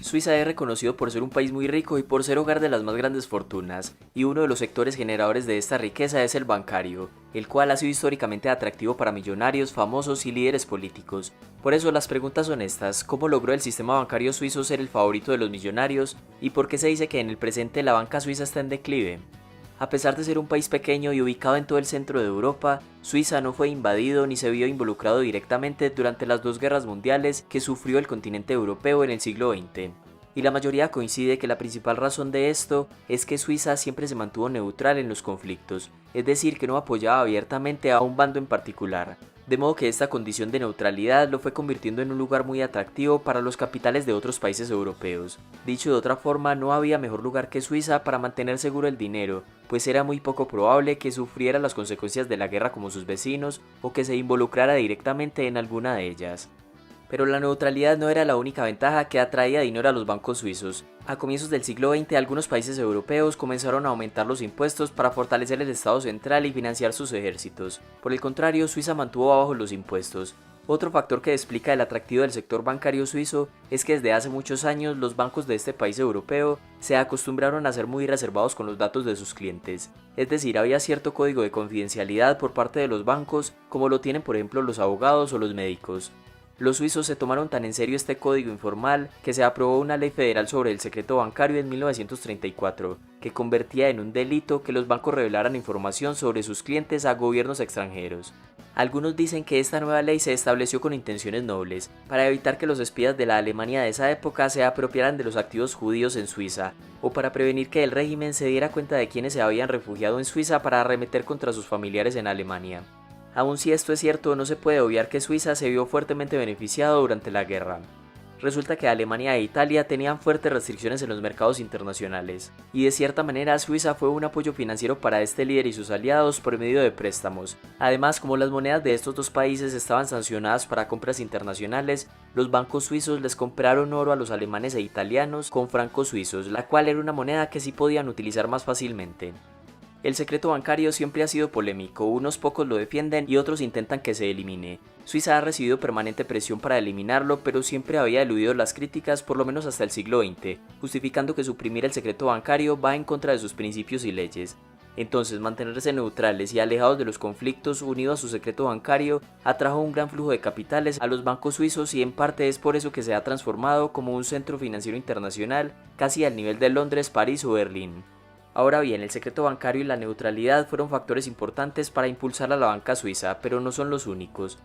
Suiza es reconocido por ser un país muy rico y por ser hogar de las más grandes fortunas, y uno de los sectores generadores de esta riqueza es el bancario, el cual ha sido históricamente atractivo para millonarios, famosos y líderes políticos. Por eso las preguntas son estas: ¿cómo logró el sistema bancario suizo ser el favorito de los millonarios? ¿Y por qué se dice que en el presente la banca suiza está en declive? A pesar de ser un país pequeño y ubicado en todo el centro de Europa, Suiza no fue invadido ni se vio involucrado directamente durante las dos guerras mundiales que sufrió el continente europeo en el siglo XX. Y la mayoría coincide que la principal razón de esto es que Suiza siempre se mantuvo neutral en los conflictos, es decir, que no apoyaba abiertamente a un bando en particular. De modo que esta condición de neutralidad lo fue convirtiendo en un lugar muy atractivo para los capitales de otros países europeos. Dicho de otra forma, no había mejor lugar que Suiza para mantener seguro el dinero, pues era muy poco probable que sufriera las consecuencias de la guerra como sus vecinos o que se involucrara directamente en alguna de ellas. Pero la neutralidad no era la única ventaja que atraía dinero a los bancos suizos. A comienzos del siglo XX, algunos países europeos comenzaron a aumentar los impuestos para fortalecer el Estado central y financiar sus ejércitos. Por el contrario, Suiza mantuvo bajos los impuestos. Otro factor que explica el atractivo del sector bancario suizo es que desde hace muchos años los bancos de este país europeo se acostumbraron a ser muy reservados con los datos de sus clientes. Es decir, había cierto código de confidencialidad por parte de los bancos, como lo tienen por ejemplo los abogados o los médicos. Los suizos se tomaron tan en serio este código informal que se aprobó una ley federal sobre el secreto bancario en 1934, que convertía en un delito que los bancos revelaran información sobre sus clientes a gobiernos extranjeros. Algunos dicen que esta nueva ley se estableció con intenciones nobles, para evitar que los espías de la Alemania de esa época se apropiaran de los activos judíos en Suiza, o para prevenir que el régimen se diera cuenta de quienes se habían refugiado en Suiza para arremeter contra sus familiares en Alemania. Aun si esto es cierto, no se puede obviar que Suiza se vio fuertemente beneficiado durante la guerra. Resulta que Alemania e Italia tenían fuertes restricciones en los mercados internacionales, y de cierta manera Suiza fue un apoyo financiero para este líder y sus aliados por medio de préstamos. Además, como las monedas de estos dos países estaban sancionadas para compras internacionales, los bancos suizos les compraron oro a los alemanes e italianos con francos suizos, la cual era una moneda que sí podían utilizar más fácilmente. El secreto bancario siempre ha sido polémico, unos pocos lo defienden y otros intentan que se elimine. Suiza ha recibido permanente presión para eliminarlo, pero siempre había eludido las críticas por lo menos hasta el siglo XX, justificando que suprimir el secreto bancario va en contra de sus principios y leyes. Entonces, mantenerse neutrales y alejados de los conflictos unido a su secreto bancario atrajo un gran flujo de capitales a los bancos suizos y en parte es por eso que se ha transformado como un centro financiero internacional casi al nivel de Londres, París o Berlín. Ahora bien, el secreto bancario y la neutralidad fueron factores importantes para impulsar a la banca suiza, pero no son los únicos.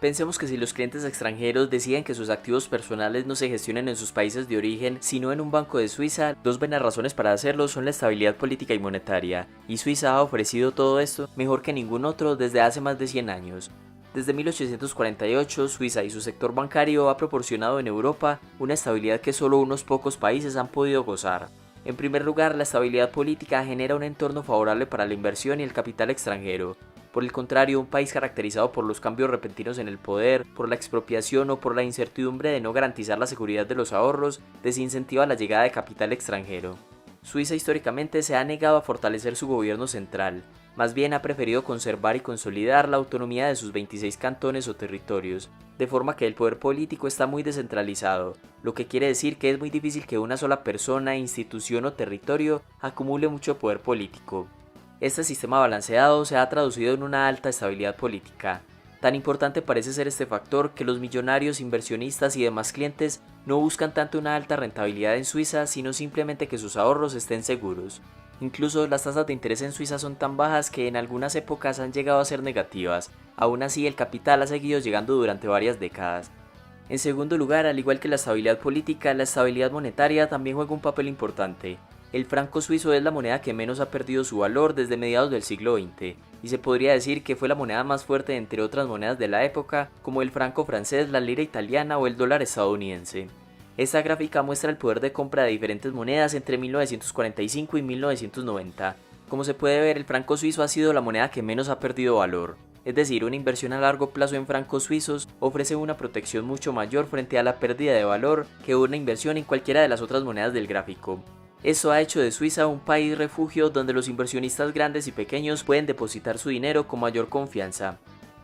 Pensemos que si los clientes extranjeros deciden que sus activos personales no se gestionen en sus países de origen, sino en un banco de Suiza, dos buenas razones para hacerlo son la estabilidad política y monetaria, y Suiza ha ofrecido todo esto mejor que ningún otro desde hace más de 100 años. Desde 1848, Suiza y su sector bancario ha proporcionado en Europa una estabilidad que solo unos pocos países han podido gozar. En primer lugar, la estabilidad política genera un entorno favorable para la inversión y el capital extranjero. Por el contrario, un país caracterizado por los cambios repentinos en el poder, por la expropiación o por la incertidumbre de no garantizar la seguridad de los ahorros, desincentiva la llegada de capital extranjero. Suiza históricamente se ha negado a fortalecer su gobierno central, más bien ha preferido conservar y consolidar la autonomía de sus 26 cantones o territorios, de forma que el poder político está muy descentralizado, lo que quiere decir que es muy difícil que una sola persona, institución o territorio acumule mucho poder político. Este sistema balanceado se ha traducido en una alta estabilidad política. Tan importante parece ser este factor que los millonarios, inversionistas y demás clientes no buscan tanto una alta rentabilidad en Suiza, sino simplemente que sus ahorros estén seguros. Incluso las tasas de interés en Suiza son tan bajas que en algunas épocas han llegado a ser negativas. Aún así, el capital ha seguido llegando durante varias décadas. En segundo lugar, al igual que la estabilidad política, la estabilidad monetaria también juega un papel importante. El franco suizo es la moneda que menos ha perdido su valor desde mediados del siglo XX, y se podría decir que fue la moneda más fuerte entre otras monedas de la época, como el franco francés, la lira italiana o el dólar estadounidense. Esta gráfica muestra el poder de compra de diferentes monedas entre 1945 y 1990. Como se puede ver, el franco suizo ha sido la moneda que menos ha perdido valor. Es decir, una inversión a largo plazo en francos suizos ofrece una protección mucho mayor frente a la pérdida de valor que una inversión en cualquiera de las otras monedas del gráfico. Esto ha hecho de Suiza un país refugio donde los inversionistas grandes y pequeños pueden depositar su dinero con mayor confianza.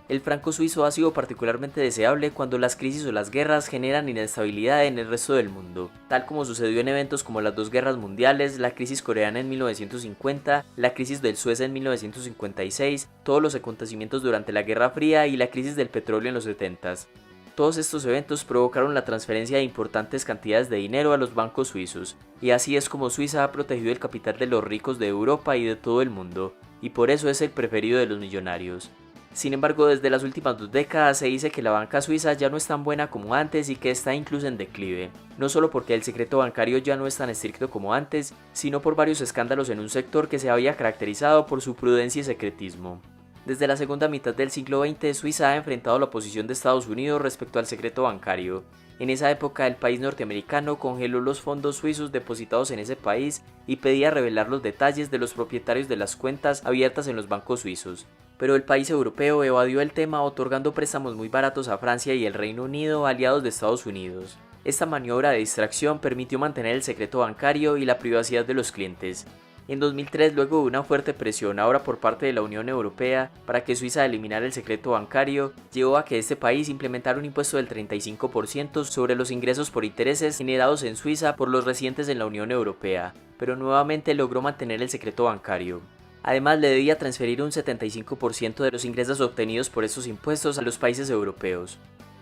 El franco suizo ha sido particularmente deseable cuando las crisis o las guerras generan inestabilidad en el resto del mundo, tal como sucedió en eventos como las dos guerras mundiales, la crisis coreana en 1950, la crisis del Suez en 1956, todos los acontecimientos durante la Guerra Fría y la crisis del petróleo en los 70s. Todos estos eventos provocaron la transferencia de importantes cantidades de dinero a los bancos suizos, y así es como Suiza ha protegido el capital de los ricos de Europa y de todo el mundo, y por eso es el preferido de los millonarios. Sin embargo, desde las últimas 2 décadas se dice que la banca suiza ya no es tan buena como antes y que está incluso en declive, no solo porque el secreto bancario ya no es tan estricto como antes, sino por varios escándalos en un sector que se había caracterizado por su prudencia y secretismo. Desde la segunda mitad del siglo XX, Suiza ha enfrentado la oposición de Estados Unidos respecto al secreto bancario. En esa época, el país norteamericano congeló los fondos suizos depositados en ese país y pedía revelar los detalles de los propietarios de las cuentas abiertas en los bancos suizos. Pero el país europeo evadió el tema otorgando préstamos muy baratos a Francia y el Reino Unido, aliados de Estados Unidos. Esta maniobra de distracción permitió mantener el secreto bancario y la privacidad de los clientes. En 2003, luego de una fuerte presión ahora por parte de la Unión Europea para que Suiza eliminara el secreto bancario, llevó a que este país implementara un impuesto del 35% sobre los ingresos por intereses generados en Suiza por los residentes en la Unión Europea, pero nuevamente logró mantener el secreto bancario. Además, le debía transferir un 75% de los ingresos obtenidos por estos impuestos a los países europeos.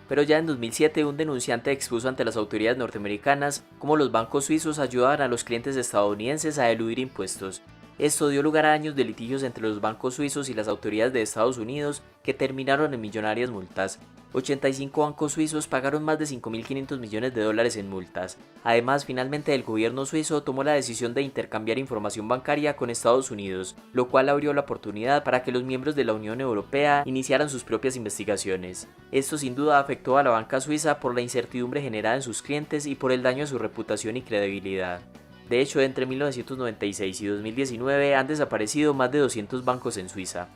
Pero ya en 2007 un denunciante expuso ante las autoridades norteamericanas cómo los bancos suizos ayudaban a los clientes estadounidenses a eludir impuestos. Esto dio lugar a años de litigios entre los bancos suizos y las autoridades de Estados Unidos que terminaron en millonarias multas. 85 bancos suizos pagaron más de 5.500 millones de dólares en multas. Además, finalmente el gobierno suizo tomó la decisión de intercambiar información bancaria con Estados Unidos, lo cual abrió la oportunidad para que los miembros de la Unión Europea iniciaran sus propias investigaciones. Esto sin duda afectó a la banca suiza por la incertidumbre generada en sus clientes y por el daño a su reputación y credibilidad. De hecho, entre 1996 y 2019 han desaparecido más de 200 bancos en Suiza.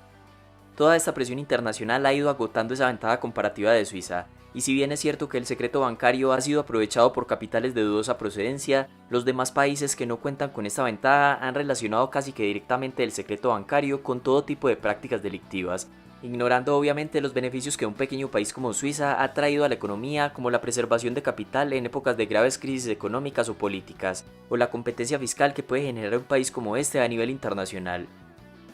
Toda esta presión internacional ha ido agotando esa ventaja comparativa de Suiza, y si bien es cierto que el secreto bancario ha sido aprovechado por capitales de dudosa procedencia, los demás países que no cuentan con esta ventaja han relacionado casi que directamente el secreto bancario con todo tipo de prácticas delictivas, ignorando obviamente los beneficios que un pequeño país como Suiza ha traído a la economía, como la preservación de capital en épocas de graves crisis económicas o políticas, o la competencia fiscal que puede generar un país como este a nivel internacional.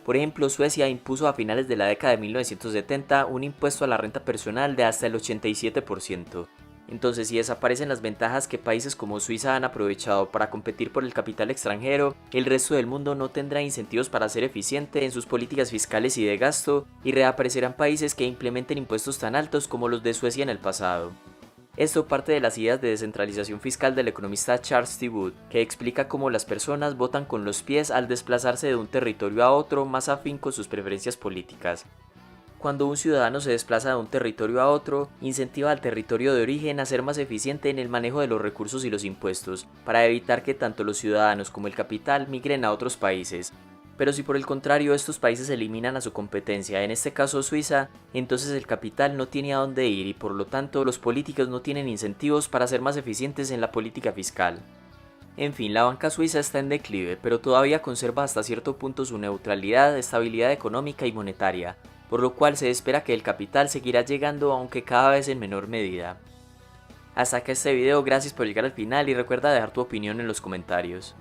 Por ejemplo, Suecia impuso a finales de la década de 1970 un impuesto a la renta personal de hasta el 87%. Entonces, si desaparecen las ventajas que países como Suiza han aprovechado para competir por el capital extranjero, el resto del mundo no tendrá incentivos para ser eficiente en sus políticas fiscales y de gasto, y reaparecerán países que implementen impuestos tan altos como los de Suecia en el pasado. Esto parte de las ideas de descentralización fiscal del economista Charles T. Wood, que explica cómo las personas votan con los pies al desplazarse de un territorio a otro más afín con sus preferencias políticas. Cuando un ciudadano se desplaza de un territorio a otro, incentiva al territorio de origen a ser más eficiente en el manejo de los recursos y los impuestos, para evitar que tanto los ciudadanos como el capital migren a otros países. Pero si por el contrario estos países eliminan a su competencia, en este caso Suiza, entonces el capital no tiene a dónde ir y por lo tanto los políticos no tienen incentivos para ser más eficientes en la política fiscal. En fin, la banca suiza está en declive, pero todavía conserva hasta cierto punto su neutralidad, estabilidad económica y monetaria, por lo cual se espera que el capital seguirá llegando aunque cada vez en menor medida. Hasta acá este video, gracias por llegar al final y recuerda dejar tu opinión en los comentarios.